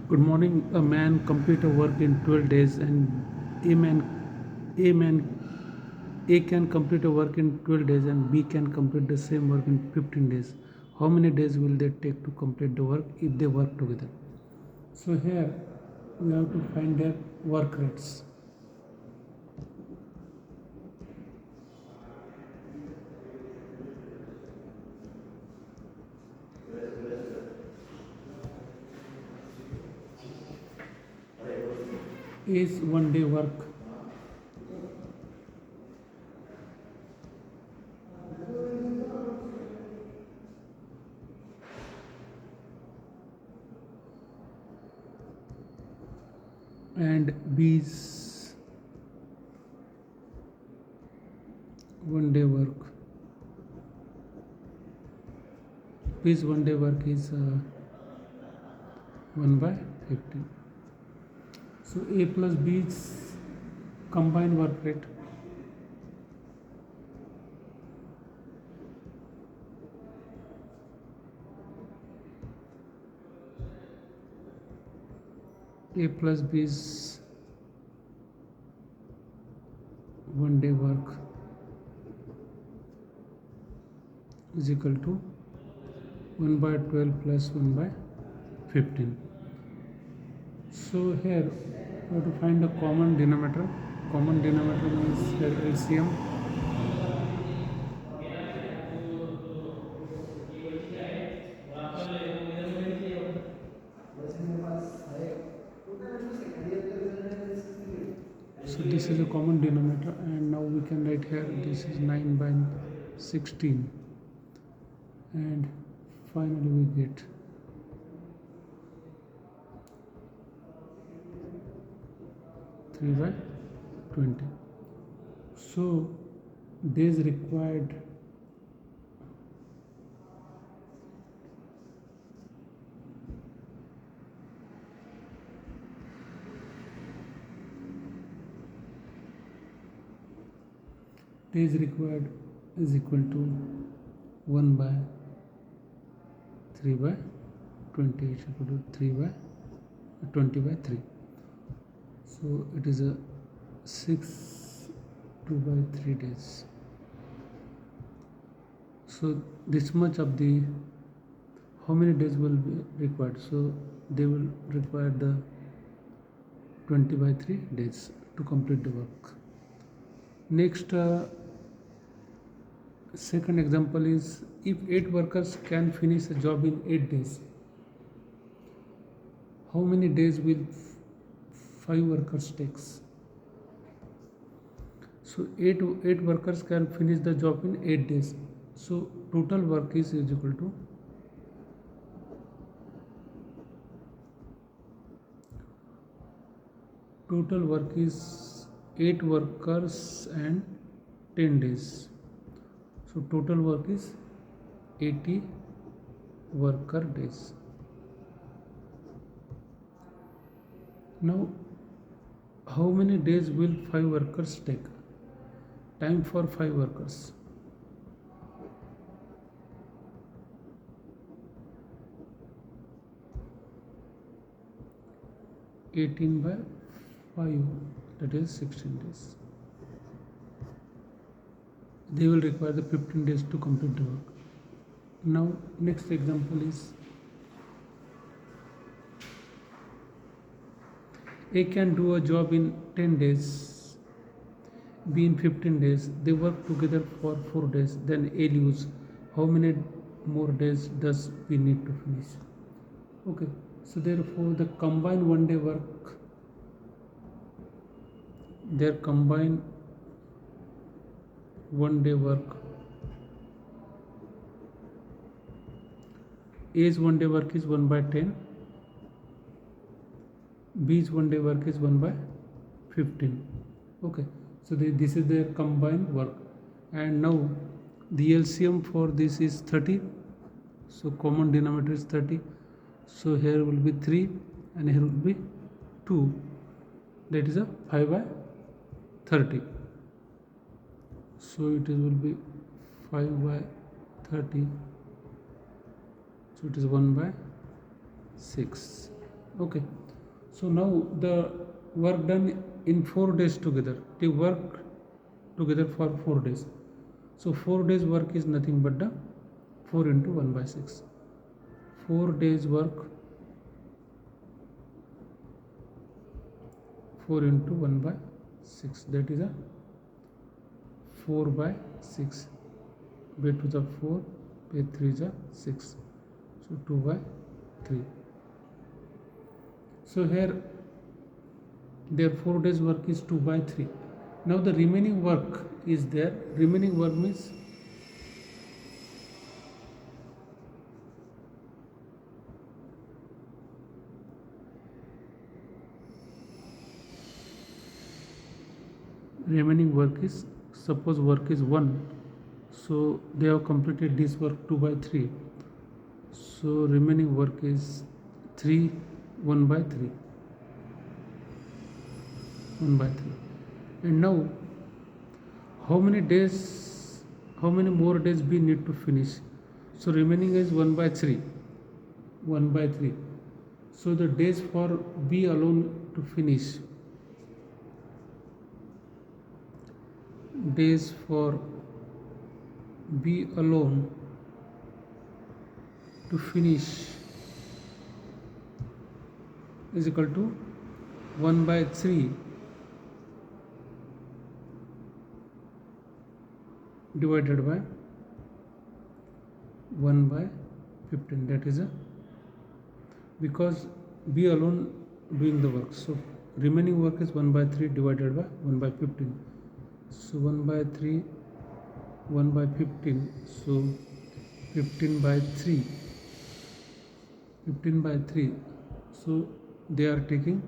Good morning. A man complete a work in 12 days, and A man, A man, A can complete a work in 12 days, and B can complete the same work in 15 days. How many days will they take to complete the work if they work together? So here we have to find their work rates. A is 1 day work, and B is 1 day work. B's 1 day work is 1 by 15. So A plus B is combined work rate. A plus B is 1 day work is equal to 1 by 12 plus 1 by 15. So here we have to find a common denominator. Common denominator means here LCM. So this is a common denominator, and now we can write here this is 9 by 16, and finally we get 3 by 20. So days required is equal to 1 by 3 by 20 is equal to 3 by 20 by 3. So it is a 6 2 by 3 days. So this much of the how many days will be required? So they will require the 20 by 3 days to complete the work. Next, second example is if 8 workers can finish a job in 8 days, how many days will 5 workers takes? So 8 workers can finish the job in 8 days. So total work is equal to total work is 8 workers and 10 days. So total work is 80 worker days. Now how many days will 5 workers take? Time for 5 workers. (18 by 5), that is 16 days. They will require the 15 days to complete the work. Now next example is A can do a job in 10 days, B in 15 days. They work together for 4 days. Then A leaves. How many more days does B need to finish? Okay, so therefore the combined 1 day work, their combined 1 day work, A's 1 day work is 1 by 10, B's 1 day work is 1 by 15. Okay, so this is their combined work, and now the LCM for this is 30. So common denominator is 30. So here will be 3 and here will be 2. That is a 5 by 30. So it will be 5 by 30. So it is 1 by 6. Okay, so now the work done in 4 days together, they work together for 4 days. So 4 days work is nothing but the 4 into 1 by 6. 4 days work, 4 into 1 by 6, that is a 4 by 6. By 2 is a 4, by 3 is a 6, so 2 by 3. So here their 4 days work is 2 by 3. Now the remaining work is there. Remaining work means remaining work is, suppose work is 1, so they have completed this work 2 by 3, so remaining work is 3, 1 by 3, 1 by 3. And now how many days, how many more days we need to finish? So remaining is 1 by 3, 1 by 3. So the days for B alone to finish, days for B alone to finish is equal to 1 by 3 divided by 1 by 15, that is a, because B alone doing the work, so remaining work is 1 by 3 divided by 1 by 15. So 1 by 3, 1 by 15, so 15 by 3, 15 by 3, so they are taking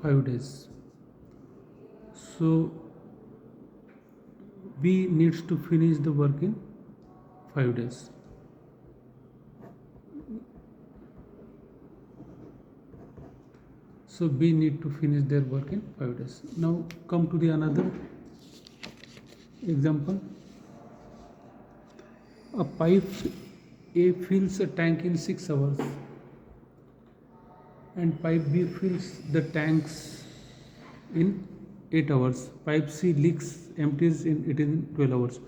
5 days. So B needs to finish the work in 5 days. So B need to finish their work in 5 days. Now come to the another example. A pipe A fills a tank in 6 hours and pipe B fills the tanks in 8 hours. Pipe C leaks, empties in 12 hours.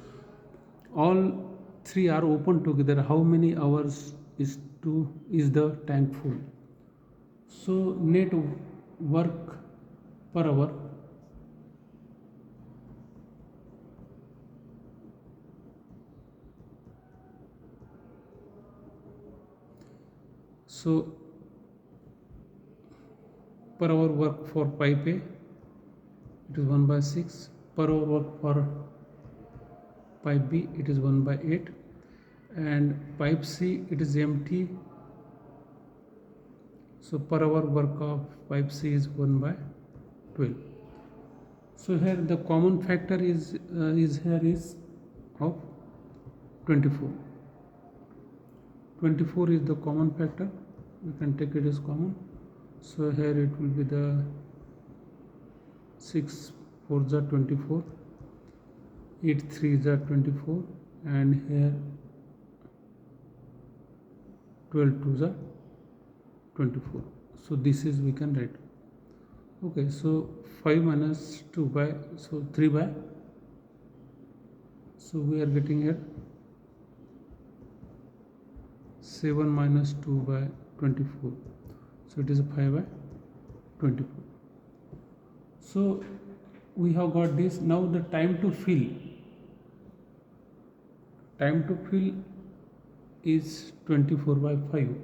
All three are open together. How many hours is the tank full? So net work per hour, so per hour work for pipe A, it is 1 by 6. Per hour work for pipe B, it is 1 by 8, and pipe C, it is empty, so per hour work of pipe C is 1 by 12. So here the common factor is of 24. 24 is the common factor, we can take it as common. So here it will be the 6 4s are 24, 8 3s are 24, and here 12 2s are 24. So this is, we can write. Okay, so 5 minus 2 by, so 3 by, so we are getting here 7 minus 2 by 24, so it is 5 by 24. So we have got this. Now the time to fill is 24 by 5.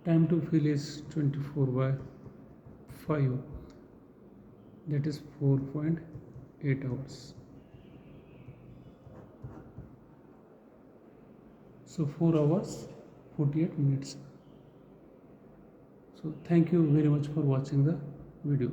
Time to fill is 24 by 5, that is 4.8 hours. So 4 hours 48 minutes. So thank you very much for watching the video.